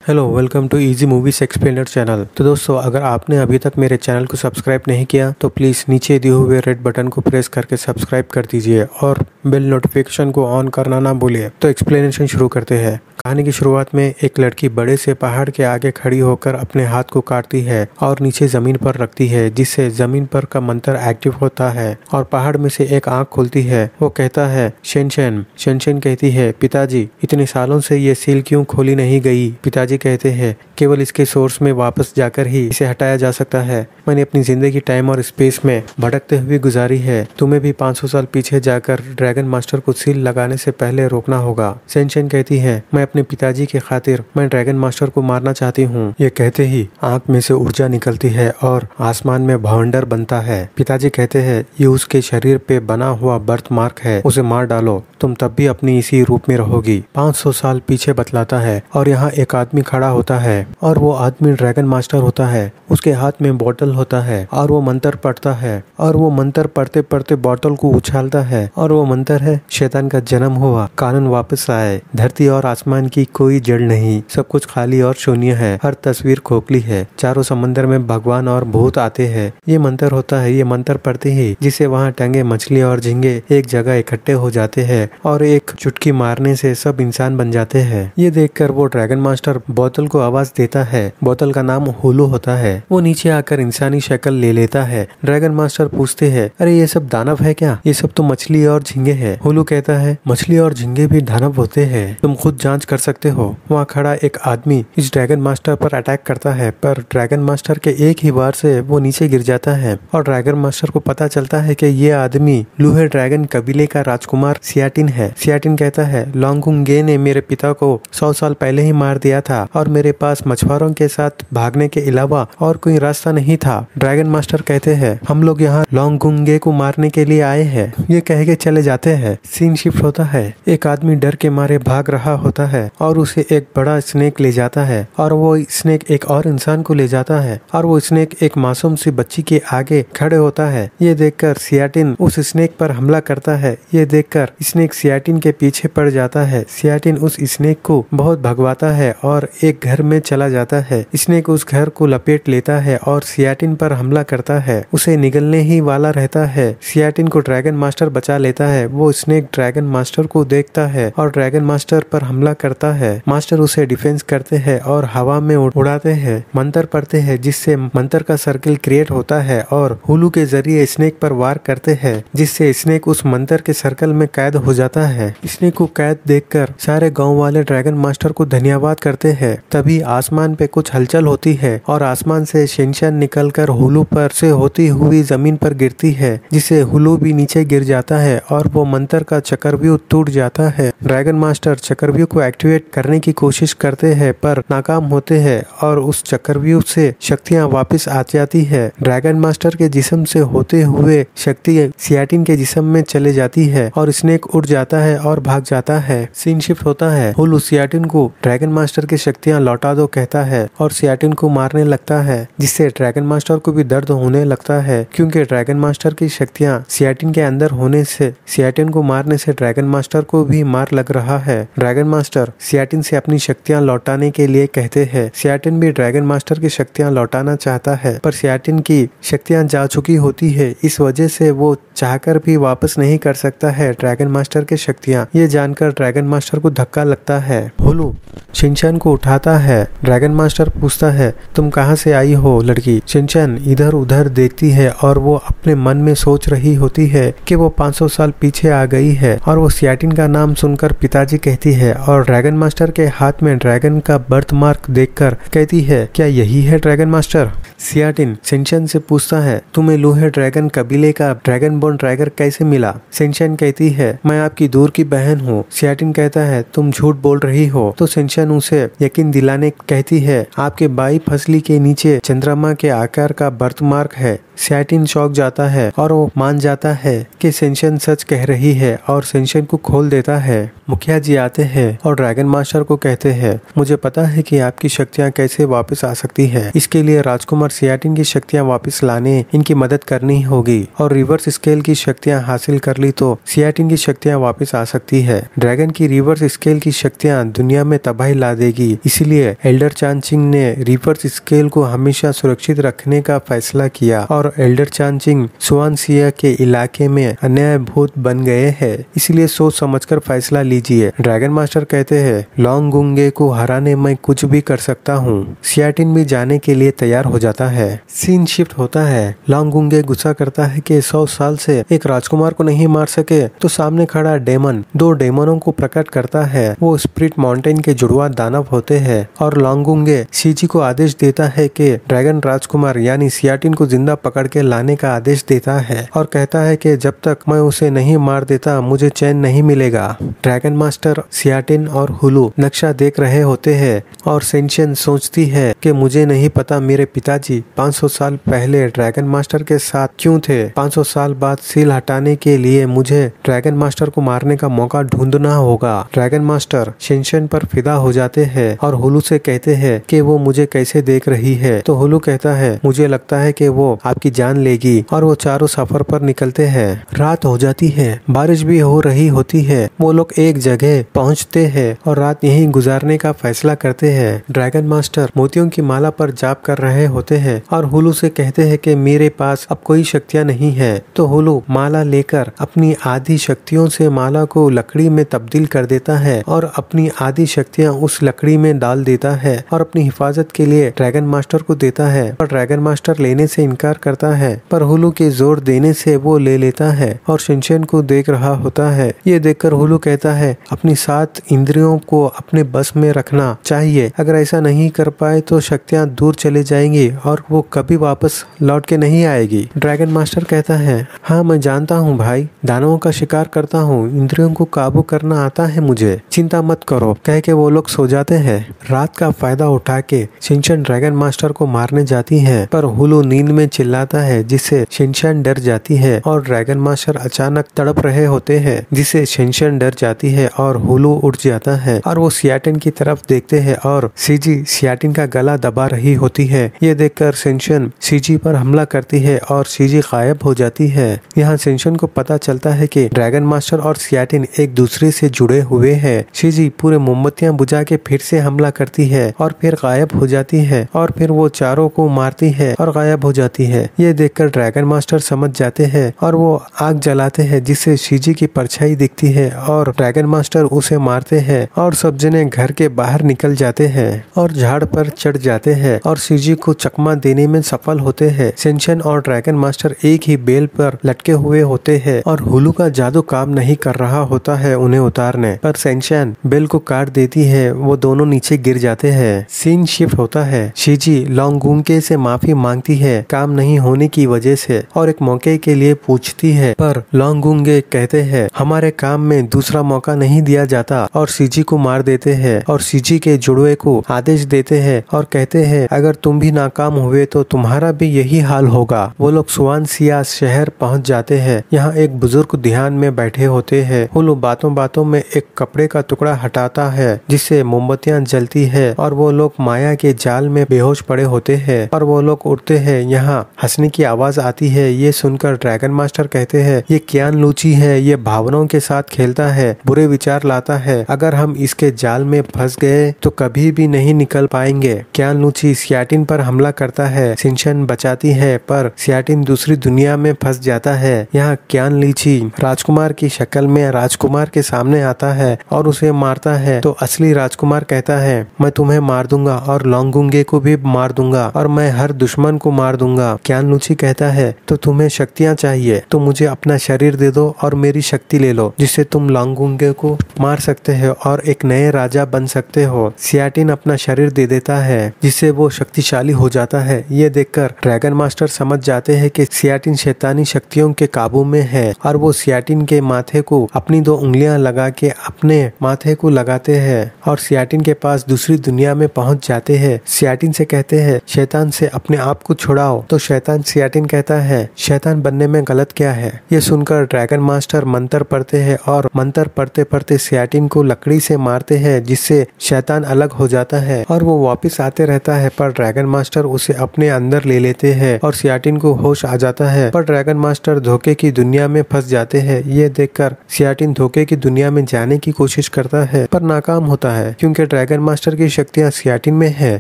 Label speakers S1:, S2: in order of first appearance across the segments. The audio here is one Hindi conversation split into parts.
S1: Hello welcome to easy movies explainer channel. तो दोस्तों, अगर आपने अभी तक मेरे चैनल को सब्सक्राइब नहीं किया तो प्लीज़ नीचे दिए हुए रेड बटन को प्रेस करके सब्सक्राइब कर दीजिए और बेल नोटिफिकेशन को ऑन करना ना भूलिए। तो एक्सप्लेनेशन शुरू करते हैं। कहानी की शुरुआत में एक लड़की बड़े से पहाड़ के आगे खड़ी होकर अपने हाथ को काटती है और नीचे जमीन पर रखती है, जिससे जमीन पर का मंत्र एक्टिव होता है और पहाड़ में से एक आंख खुलती है। वो कहता है शेनशेन। शेनशेन कहती है, पिताजी इतने सालों से ये सील क्यों खोली नहीं गई? पिताजी कहते हैं, केवल इसके सोर्स में वापस जाकर ही इसे हटाया जा सकता है। मैंने अपनी जिंदगी टाइम और स्पेस में भटकते हुए गुजारी है। तुम्हें भी 500 साल पीछे जाकर ड्रैगन मास्टर को सील लगाने से पहले रोकना होगा। शेनशेन कहती है, मैं अपने पिताजी के खातिर मैं ड्रैगन मास्टर को मारना चाहती हूँ। ये कहते ही आंख में से ऊर्जा निकलती है और आसमान में भवंडर बनता है। पिताजी कहते हैं, ये उसके शरीर पे बना हुआ बर्थ मार्क है, उसे मार डालो, तुम तब भी अपनी इसी रूप में रहोगी। 500 साल पीछे बतलाता है और यहाँ एक आदमी खड़ा होता है और वो आदमी ड्रैगन मास्टर होता है। उसके हाथ में बोतल होता है और वो मंत्र पढ़ता है और वो मंत्र पढ़ते पढ़ते बोतल को उछालता है और वो मंत्र है, शैतान का जन्म हुआ, कानून वापस आए, धरती और आसमान की कोई जड़ नहीं, सब कुछ खाली और शून्य है, हर तस्वीर खोखली है, चारों समंदर में भगवान और भूत आते हैं। ये मंत्र होता है। ये मंत्र पढ़ते ही जिसे वहाँ टंगे मछली और झींगे एक जगह इकट्ठे हो जाते हैं और एक चुटकी मारने से सब इंसान बन जाते हैं। ये देखकर वो ड्रैगन मास्टर बोतल को आवाज देता है। बोतल का नाम हुलू होता है। वो नीचे आकर इंसानी शक्ल ले लेता है। ड्रैगन मास्टर पूछते हैं, अरे ये सब दानव है क्या? ये सब तो मछली और झींगे हैं। हुलू कहता है, मछली और झींगे भी दानव होते हैं, तुम खुद जांच कर सकते हो। वहाँ खड़ा एक आदमी इस ड्रैगन मास्टर पर अटैक करता है, पर ड्रैगन मास्टर के एक ही वार से वो नीचे गिर जाता है और ड्रैगन मास्टर को पता चलता है कि ये आदमी लूहे ड्रैगन कबीले का राजकुमार सियाटिन है। सियाटिन कहता है, लोंगुंगे ने मेरे पिता को 100 साल पहले ही मार दिया था और मेरे पास मछुआरों के साथ भागने के अलावा और कोई रास्ता नहीं था। ड्रैगन मास्टर कहते हैं, हम लोग यहाँ लोंगुंगे को मारने के लिए आए हैं। ये कह के चले जाते हैं। सीन शिफ्ट होता है। एक आदमी डर के मारे भाग रहा होता है और उसे एक बड़ा स्नेक ले जाता है और वो स्नेक एक और इंसान को ले जाता है और वो स्नेक एक मासूम सी बच्ची के आगे खड़े होता है। ये देखकर सियाटिन उस स्नेक पर हमला करता है। ये देखकर स्नेक सियाटिन के पीछे पड़ जाता है। सियाटिन उस स्नेक को बहुत भगवाता है और एक घर में चला जाता है। स्नेक उस घर को लपेट लेता है और सियाटिन पर हमला करता है। उसे निगलने ही वाला रहता है। सियाटिन को ड्रैगन मास्टर बचा लेता है। वो स्नेक ड्रैगन मास्टर को देखता है और ड्रैगन मास्टर पर हमला करता है। मास्टर उसे डिफेंस करते हैं और हवा में उड़ाते हैं। मंत्र पढ़ते हैं, जिससे मंत्र का सर्किल क्रिएट होता है और हुलू के जरिए स्नेक पर वार करते हैं, जिससे स्नेक उस मंत्र के सर्कल में कैद हो जाता है। स्नेक को कैद देखकर सारे गांव वाले ड्रैगन मास्टर को धन्यवाद करते हैं। तभी आसमान पे कुछ हलचल होती है और आसमान से शेनशेन निकलकर हुलू पर से होती हुई जमीन पर गिरती है, जिससे हुलू भी नीचे गिर जाता है और वो मंत्र का चक्रव्यूह टूट जाता है। ड्रैगन मास्टर चक्रव्यूह को एक्टिवेट करने की कोशिश करते हैं पर नाकाम होते हैं और उस चक्रव्यूह से शक्तियां वापस आ जाती है। ड्रैगन मास्टर के जिस्म से होते हुए शक्ति सियाटिन के जिस्म में चले जाती है और स्नेक उड़ जाता है और भाग जाता है। सीन शिफ्ट होता है। हुलू सियाटिन को ड्रैगन मास्टर की शक्तियां लौटा दो कहता है और सियाटिन को मारने लगता है, जिससे ड्रैगन मास्टर को भी दर्द होने लगता है, क्योंकि ड्रैगन मास्टर की शक्तियां सियाटिन के अंदर होने से सियाटिन को मारने से ड्रैगन मास्टर को भी मार लग रहा है। ड्रैगन मास्टर सियाटिन से अपनी शक्तियां लौटाने के लिए कहते हैं। सियाटिन भी ड्रैगन मास्टर की शक्तियां लौटाना चाहता है, पर सियाटिन की शक्तियां जा चुकी होती है, इस वजह से वो चाहकर भी वापस नहीं कर सकता है ड्रैगन मास्टर की शक्तियां। ये जानकर ड्रैगन मास्टर को धक्का लगता है। हुलू शेनशेन को उठाता है। ड्रैगन मास्टर पूछता है, तुम कहाँ से आई हो लड़की? शेनशेन इधर उधर देखती है और वो अपने मन में सोच रही होती है कि वो 500 साल पीछे आ गई है और वो सियाटिन का नाम सुनकर पिताजी कहती है और ड्रैगन मास्टर के हाथ में ड्रैगन का बर्थ मार्क देखकर कहती है, क्या यही है ड्रैगन मास्टर? सियाटिन शेनशेन से पूछता है, तुम्हें लूहे ड्रैगन कबीले का ड्रैगन बोर्न ड्रैगर कैसे मिला? शेनशेन कहती है, मैं आपकी दूर की बहन हूँ। सियाटिन कहता है, तुम झूठ बोल रही हो। तो शेनशेन उसे यकीन दिलाने कहती है, आपके बाई फसली के नीचे चंद्रमा के आकार का बर्थ मार्क है। सियाटिन चौंक जाता है और वो मान जाता है कि शिनचैन सच कह रही है और शिनचैन को खोल देता है। मुखिया जी आते हैं और ड्रैगन मास्टर को कहते हैं, मुझे पता है कि आपकी शक्तियाँ कैसे वापस आ सकती है। इसके लिए राजकुमार सियाटिन की शक्तियाँ वापस लाने इनकी मदद करनी होगी और रिवर्स स्केल की शक्तियाँ हासिल कर ली तो सियाटिन की शक्तियाँ वापस आ सकती है। ड्रैगन की रिवर्स स्केल की शक्तियाँ दुनिया में तबाही ला देगी। इसीलिए एल्डर चानचिंग ने रिवर्स स्केल को हमेशा सुरक्षित रखने का फैसला किया और एल्डर चानचिंग सुआनसिया के इलाके में अन्याय भूत बन गए हैं। इसलिए सोच समझकर फैसला लीजिए। ड्रैगन मास्टर कहते हैं, लोंगुंगे को हराने मैं कुछ भी कर सकता हूँ। सियाटिन भी जाने के लिए तैयार हो जाता है। सीन शिफ्ट होता है। लोंगुंगे गुस्सा करता है कि 100 साल से एक राजकुमार को नहीं मार सके तो सामने खड़ा डेमन 2 डेमनों को प्रकट करता है। वो स्पिरिट माउंटेन के जुड़वा दानव होते हैं और लोंगुंगे सीजी को आदेश देता है कि ड्रैगन राजकुमार यानी सियाटिन को जिंदा पकड़ के लाने का आदेश देता है और कहता है कि जब तक मैं उसे नहीं मार देता मुझे चैन नहीं मिलेगा। ड्रैगन मास्टर, सियाटिन और हुलू नक्शा देख रहे होते हैं और शिनचैन सोचती है कि मुझे नहीं पता मेरे पिताजी 500 साल पहले ड्रैगन मास्टर के साथ क्यों थे। 500 साल बाद सील हटाने के लिए मुझे ड्रैगन मास्टर को मारने का मौका ढूंढना होगा। ड्रैगन मास्टर शिनचैन पर फिदा हो जाते हैं और हुलू से कहते हैं कि वो मुझे कैसे देख रही है। तो हुलू कहता है, मुझे लगता है कि वो आपकी जान लेगी और वो चारों सफर पर निकलते हैं। रात हो जाती है, बारिश भी हो रही होती है। वो लोग एक जगह पहुंचते हैं और रात यहीं गुजारने का फैसला करते हैं। ड्रैगन मास्टर मोतियों की माला पर जाप कर रहे होते हैं और हुलू से कहते हैं कि मेरे पास अब कोई शक्तियाँ नहीं है। तो हुलू माला लेकर अपनी आधी शक्तियों से माला को लकड़ी में तब्दील कर देता है और अपनी आधी शक्तियाँ उस लकड़ी में डाल देता है और अपनी हिफाजत के लिए ड्रैगन मास्टर को देता है। पर ड्रैगन मास्टर लेने से इनकार करता है, पर हुलू के जोर देने से वो ले लेता है और शिनचैन को देख रहा होता है। ये देखकर हुलू कहता है, अपनी 7 इंद्रियों को अपने बस में रखना चाहिए। अगर ऐसा नहीं कर पाए तो शक्तियाँ दूर चले जाएंगी और वो कभी वापस लौट के नहीं आएगी। ड्रैगन मास्टर कहता है, हाँ मैं जानता हूँ भाई, दानवों का शिकार करता हूँ, इंद्रियों को काबू करना आता है मुझे, चिंता मत करो। कह के वो लोग सो जाते हैं। रात का फायदा उठा के शिनचैन ड्रैगन मास्टर को मारने जाती है, पर हुलू नींद में चिल्लाता है जिससे शिनचैन डर जाती है और ड्रैगन मास्टर अचानक तड़प रहे होते हैं जिससे शिनचैन डर जाती है और हुलू उठ जाता है और वो सियाटिन की तरफ देखते हैं और सीजी सियाटिन का गला दबा रही होती है। ये देखकर शिनचैन सीजी पर हमला करती है और सीजी गायब हो जाती है। यहाँ शिनचैन को पता चलता है कि ड्रैगन मास्टर और सियाटिन एक दूसरे से जुड़े हुए हैं। सीजी पूरे मोमबत्तियां बुझा के फिर से हमला करती है और फिर गायब हो जाती है और फिर वो चारों को मारती है और गायब हो जाती है। ये देखकर ड्रैगन मास्टर समझ जाते हैं और वो आग जलाते हैं जिससे सीजी की परछाई दिखती है और ड्रैगन मास्टर उसे मारते हैं और सब जने घर के बाहर निकल जाते हैं और झाड़ पर चढ़ जाते हैं और सीजी को चकमा देने में सफल होते हैं। शिनचैन और ड्रैगन मास्टर एक ही बेल पर लटके हुए होते हैं और हुलू का जादू काम नहीं कर रहा होता है उन्हें उतारने, पर शिनचैन बेल को काट देती है। वो दोनों नीचे गिर जाते हैं। सीन शिफ्ट होता है। सीजी लोंगुंगे से माफी मांगती है काम नहीं होने की वजह से और एक मौके के लिए पूछती है, पर लोंगुंगे कहते हैं हमारे काम में दूसरा मौका नहीं दिया जाता और सीजी को मार देते हैं और सीजी के जुड़वे को आदेश देते हैं और कहते हैं अगर तुम भी नाकाम हुए तो तुम्हारा भी यही हाल होगा। वो लोग सुआनसिया शहर पहुंच जाते हैं। यहाँ एक बुजुर्ग ध्यान में बैठे होते हैं। हुलू बातों बातों में एक कपड़े का टुकड़ा हटाता है जिससे मोमबत्तियां जलती है और वो लोग माया के जाल में बेहोश पड़े होते हैं और वो लोग उड़ते हैं। यहाँ हंसने की आवाज आती है। ये सुनकर ड्रैगन मास्टर कहते हैं ये क्यान लूची है, ये भावनाओं के साथ खेलता है, बुरे विचार लाता है, अगर हम इसके जाल में फंस गए तो कभी भी नहीं निकल पाएंगे। क्यान लूची सियाटिन पर हमला करता है। शिनचैन बचाती है पर सियाटिन दूसरी दुनिया में फंस जाता है। यहाँ क्यान लीची राजकुमार की शक्ल में राजकुमार के सामने आता है और उसे मारता है तो असली राजकुमार कहता है मैं तुम्हें मार दूंगा और लोंगुंगे को भी मार दूंगा और मैं हर दुश्मन को मार दूंगा। क्यान लूची कहता है तो तुम्हें शक्तियाँ चाहिए तो मुझे अपना शरीर दे दो और मेरी शक्ति ले लो जिससे तुम लोंगुंगे को मार सकते हो और एक नए राजा बन सकते हो। सियाटिन अपना शरीर दे देता है जिससे वो शक्तिशाली हो जाता है। ये देखकर ड्रैगन मास्टर समझ जाते हैं कि सियाटिन शैतानी शक्तियों के काबू में है और वो सियाटिन के माथे को अपनी 2 उंगलियां लगा के अपने माथे को लगाते हैं और सियाटिन के पास दूसरी दुनिया में पहुंच जाते हैं। सियाटिन से कहते हैं शैतान से अपने आप को छुड़ाओ तो शैतान शैतान सियाटिन कहता है शैतान बनने में गलत क्या है। ये सुनकर ड्रैगन मास्टर मंत्र पढ़ते हैं और मंत्र पढ़ते पढ़ते सियाटिन को लकड़ी से मारते हैं, जिससे शैतान अलग हो जाता है और वो वापस आते रहता है। पर ड्रैगन मास्टर उसे अपने अंदर ले लेते हैं और सियाटिन को होश आ जाता है। पर ड्रैगन मास्टर धोखे की दुनिया में फंस जाते हैं। ये देखकर सियाटिन धोखे की दुनिया में जाने की कोशिश करता है पर नाकाम होता है, क्योंकि ड्रैगन मास्टर की शक्तियाँ सियाटिन में है,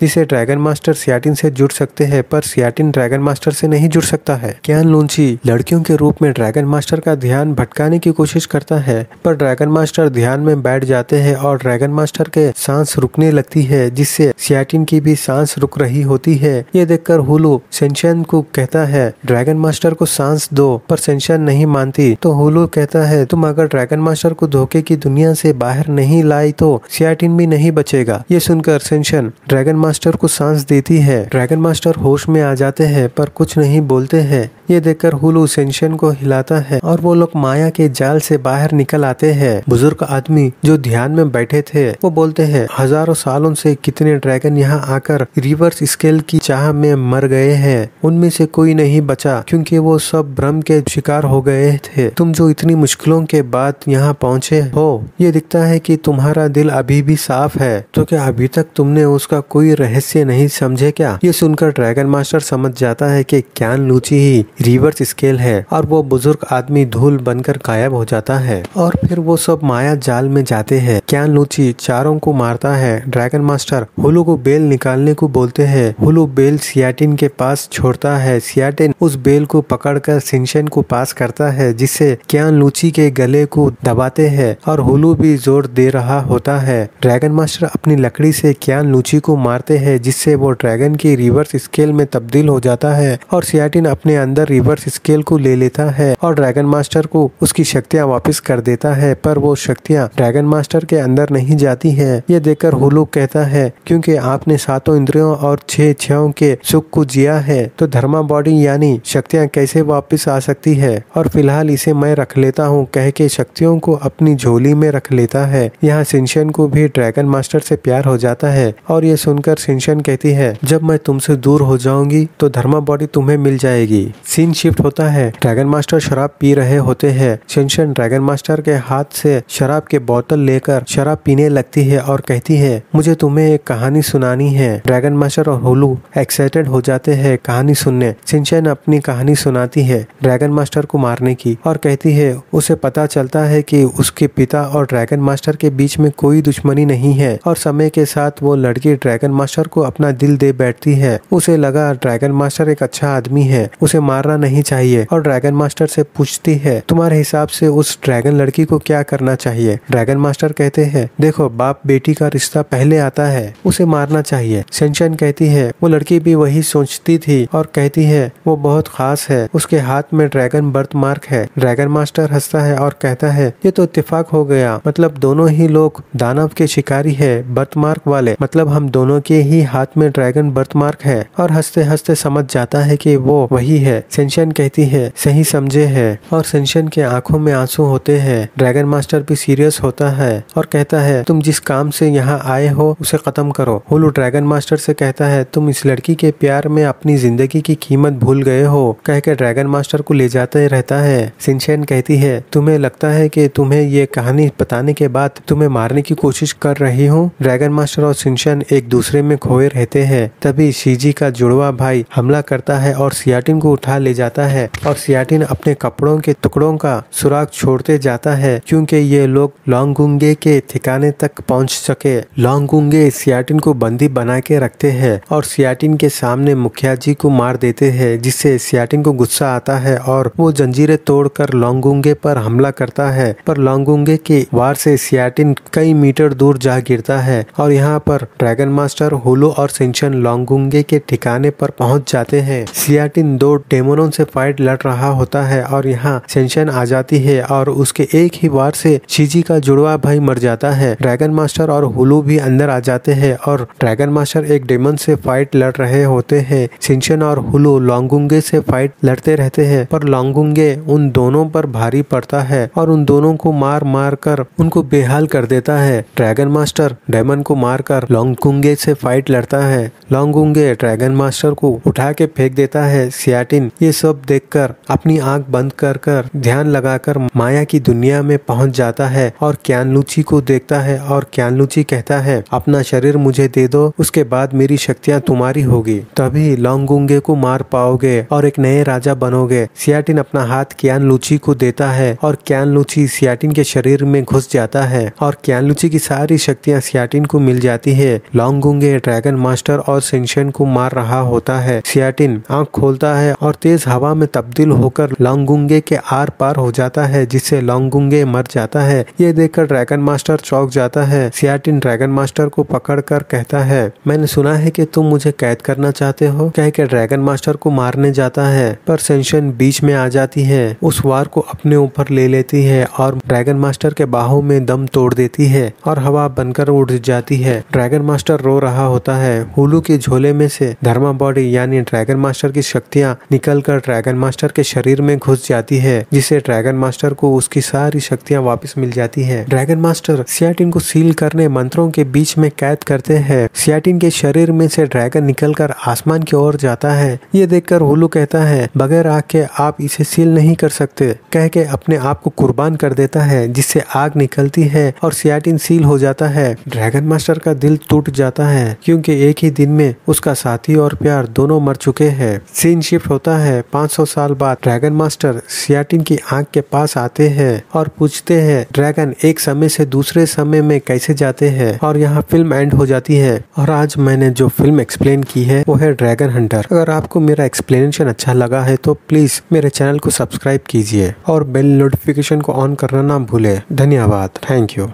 S1: जिसे ड्रैगन मास्टर सियाटिन से जुड़ सकते हैं, पर सियाटिन ड्रैगन मास्टर से नहीं जुड़ सकता है। क्यान लुंची लड़कियों के रूप में ड्रैगन मास्टर का ध्यान भटकाने की कोशिश करता है, पर ड्रैगन मास्टर ध्यान में बैठ जाते हैं और ड्रैगन मास्टर के सांस रुकने लगती है, जिससे सियाटिन की भी सांस रुक रही होती है। ये देखकर हुलू सेंशन को कहता है ड्रैगन मास्टर को सांस दो, पर सेंशन नहीं मानती। तो हुलू कहता है तुम अगर ड्रैगन मास्टर को धोखे की दुनिया से बाहर नहीं लाई तो सियाटिन भी नहीं बचेगा। ये सुनकर सेंशन ड्रैगन मास्टर को सांस देती है। ड्रैगन मास्टर होश में आ जाते हैं पर कुछ नहीं बोलते हैं। ये देखकर हुलू सेंशन को हिलाता है और वो लोग माया के जाल से बाहर निकल आते हैं। बुजुर्ग आदमी जो ध्यान में बैठे थे वो बोलते हैं हजारों सालों से कितने ड्रैगन यहाँ आकर रिवर्स स्केल की चाह में मर गए हैं, उनमें से कोई नहीं बचा क्योंकि वो सब भ्रम के शिकार हो गए थे। तुम जो इतनी मुश्किलों के बाद यहाँ पहुँचे हो, ये दिखता है कि तुम्हारा दिल अभी भी साफ है, तो क्या अभी तक तुमने उसका कोई रहस्य नहीं समझे क्या। ये सुनकर ड्रैगन मास्टर समझ जाता है कि क्यान लुंची ही रिवर्स स्केल है और वो बुजुर्ग आदमी धूल बनकर गायब हो जाता है और फिर वो सब माया जाल में जाते हैं। क्यान लुंची चारों को मारता है। ड्रैगन मास्टर हुलू को बेल निकालने को बोलते हैं। हुलू बेल सियाटिन के पास छोड़ता है। सियाटिन उस बेल को पकड़कर सेंशन को पास करता है, जिससे क्यान लुंची के गले को दबाते हैं और हुलू भी जोर दे रहा होता है। ड्रैगन मास्टर अपनी लकड़ी से क्यान लुंची को मारते हैं, जिससे वो ड्रैगन की रिवर्स स्केल में तब्दील हो जाता है और सियाटिन अपने अंदर रिवर्स स्केल को ले लेता है और ड्रैगन मास्टर को उसकी शक्तियाँ वापस कर देता है। पर वो शक्तियाँ ड्रैगन मास्टर के अंदर नहीं जाती हैं। ये देखकर हुलू कहता है क्योंकि आपने 7 इंद्रियों और 6 इच्छाओं के सुख को जिया है तो धर्मा बॉडी यानी शक्तियाँ कैसे वापस आ सकती है, और फिलहाल इसे मैं रख लेता हूँ, कह के शक्तियों को अपनी झोली में रख लेता है। यहाँ सेंशन को भी ड्रैगन मास्टर से प्यार हो जाता है और ये सुनकर सेंशन कहती है जब मैं तुमसे दूर हो जाऊंगी तो धर्मा बॉडी तुम्हें मिल जाएगी। सीन शिफ्ट होता है। ड्रैगन मास्टर शराब पी रहे होते हैं। सेंशन ड्रैगन मास्टर के हाथ से शराब के बोतल लेकर शराब पीने लगती है और कहती है मुझे तुम्हें एक कहानी सुनानी है। ड्रैगन मास्टर और हुलू एक्साइटेड हो जाते हैं कहानी सुनने। सेंशन अपनी कहानी सुनाती है ड्रैगन मास्टर को मारने की और कहती है उसे पता चलता है कि उसके पिता और ड्रैगन मास्टर के बीच में कोई दुश्मनी नहीं है और समय के साथ वो लड़की ड्रैगन मास्टर को अपना दिल दे बैठती है। उसे लगा ड्रैगन मास्टर एक अच्छा आदमी है, उसे मारना नहीं चाहिए और ड्रैगन मास्टर से पूछती है तुम्हारे हिसाब से उस ड्रैगन लड़की को क्या करना चाहिए। ड्रैगन मास्टर कहते हैं देखो बाप बेटी का रिश्ता पहले आता है, उसे मारना चाहिए। सेंशन कहती है वो लड़की भी वही सोचती थी और कहती है वो बहुत खास है, उसके हाथ में ड्रैगन बर्थ मार्क है। ड्रैगन मास्टर हंसता है और कहता है ये तो इत्तेफाक हो गया, मतलब दोनों ही लोग दानव के शिकारी है बर्थ मार्क वाले, मतलब हम दोनों के ही हाथ में ड्रैगन बर्थ मार्क है। और हंसते हंसते समझ जाता है कि वो वही है। सेंशन कहती है सही समझे है और सेंशन के आंखों में आंसू होते हैं। ड्रैगन मास्टर भी सीरियस होता है और कहता है तुम जिस काम से यहाँ आए हो उसे खत्म करो। हुलू ड्रैगन मास्टर से कहता है तुम इस लड़की के प्यार में अपनी जिंदगी की कीमत भूल गए हो, कह के ड्रैगन मास्टर को ले जाते रहता है। सेंशन कहती है तुम्हें लगता है कि तुम्हें ये कहानी बताने के बाद तुम्हें मारने की कोशिश कर रही हूँ। ड्रैगन मास्टर और सेंशन एक दूसरे में खोए रहते हैं। तभी शीजी का जुड़वा भाई हमला करता है और सियाटिन को उठा ले जाता है और सियाटिन अपने कपड़ों के टुकड़ों का सुराग छोड़ते जाता है क्योंकि ये लोग लोंगुंगे के ठिकाने तक पहुंच सके। लोंगुंगे सियाटिन को बंदी बना के रखते हैं और सियाटिन के सामने मुखिया जी को मार देते हैं, जिससे सियाटिन को गुस्सा आता है और वो जंजीरें तोड़कर लोंगुंगे पर हमला करता है। पर लोंगुंगे के वार से सियाटिन कई मीटर दूर जा गिरता है और यहाँ पर ड्रैगन मास्टर, हुलू और सेंशन लोंगुंगे के ठिकाने पर पहुंच जाते हैं। सियाटिन 2 डेमोनों से फाइट लड़ रहा होता है और यहाँ सेंशन आ जाती है और उसके एक ही वार से शीजी का जुड़वा भाई मर जाता है। ड्रैगन मास्टर और हुलू भी अंदर आ जाते हैं और ड्रैगन मास्टर एक डेमन से फाइट लड़ रहे होते हैं। सेंशन और हुलू लोंगुंगे से फाइट लड़ते रहते हैं पर लोंगुंगे उन दोनों पर भारी पड़ता है और उन दोनों को मार मार कर उनको बेहाल कर देता है। ड्रैगन मास्टर डेमन को मारकर लोंगुंगे से फाइट लड़ता है। लोंगुंगे ड्रैगन मास्टर को उठा के फेंक देता है। सियाटिन ये सब देखकर अपनी आंख बंद कर ध्यान लगाकर माया की दुनिया में पहुंच जाता है और क्यानलुची को देखता है और क्यानलुची कहता है अपना शरीर मुझे दे दो, उसके बाद मेरी शक्तियां तुम्हारी होगी, तभी लोंगुंगे को मार पाओगे और एक नए राजा बनोगे। सियाटिन अपना हाथ क्यानलुची को देता है और क्यानलुची सियाटिन के शरीर में घुस जाता है और क्यानलुची की सारी शक्तियां सियाटिन को मिल जाती है। लोंगुंगे ड्रैगन मास्टर और शिनशेन को मार रहा होता है। सियाटिन आंख खोलता है और तेज हवा में तब्दील होकर लोंगुंगे के आर पार हो जाता है, जिससे लोंगुंगे मर जाता है। ये देखकर ड्रैगन मास्टर चौंक जाता है। सियाटिन ड्रैगन मास्टर को पकड़कर कहता है मैंने सुना है कि तुम मुझे कैद करना चाहते हो, कहकर ड्रैगन मास्टर को मारने जाता है, पर शिनशेन बीच में आ जाती है, उस वार को अपने ऊपर ले लेती है और ड्रैगन मास्टर के बाहों में दम तोड़ देती है और हवा बनकर उड़ जाती है। ड्रैगन मास्टर रो रहा होता है। हुलू के झोले में से धर्मा बॉडी यानी ड्रैगन मास्टर की शक्तियां निकलकर ड्रैगन मास्टर के शरीर में घुस जाती है, जिससे ड्रैगन मास्टर को उसकी सारी शक्तियां वापस मिल जाती है। ड्रैगन मास्टर सियाटिन को सील करने मंत्रों के बीच में कैद करते हैं। सियाटिन के शरीर में से ड्रैगन निकलकर आसमान की ओर जाता है। ये देखकर हुलू कहता है बगैर आग के आप इसे सील नहीं कर सकते, कह के अपने आप को कुर्बान कर देता है, जिससे आग निकलती है और सियाटिन सील हो जाता है। ड्रैगन मास्टर का दिल टूट जाता है क्योंकि एक ही दिन में उसका साथी और प्यार दोनों मर चुके हैं। सीन शिफ्ट होता है 500 साल बाद। ड्रैगन मास्टर सियाटिन की आंख के पास आते हैं और पूछते हैं ड्रैगन एक समय से दूसरे समय में कैसे जाते हैं, और यहाँ फिल्म एंड हो जाती है। और आज मैंने जो फिल्म एक्सप्लेन की है वो है ड्रैगन हंटर। अगर आपको मेरा एक्सप्लेनेशन अच्छा लगा है तो प्लीज मेरे चैनल को सब्सक्राइब कीजिए और बेल नोटिफिकेशन को ऑन करना ना भूले। धन्यवाद। Thank you.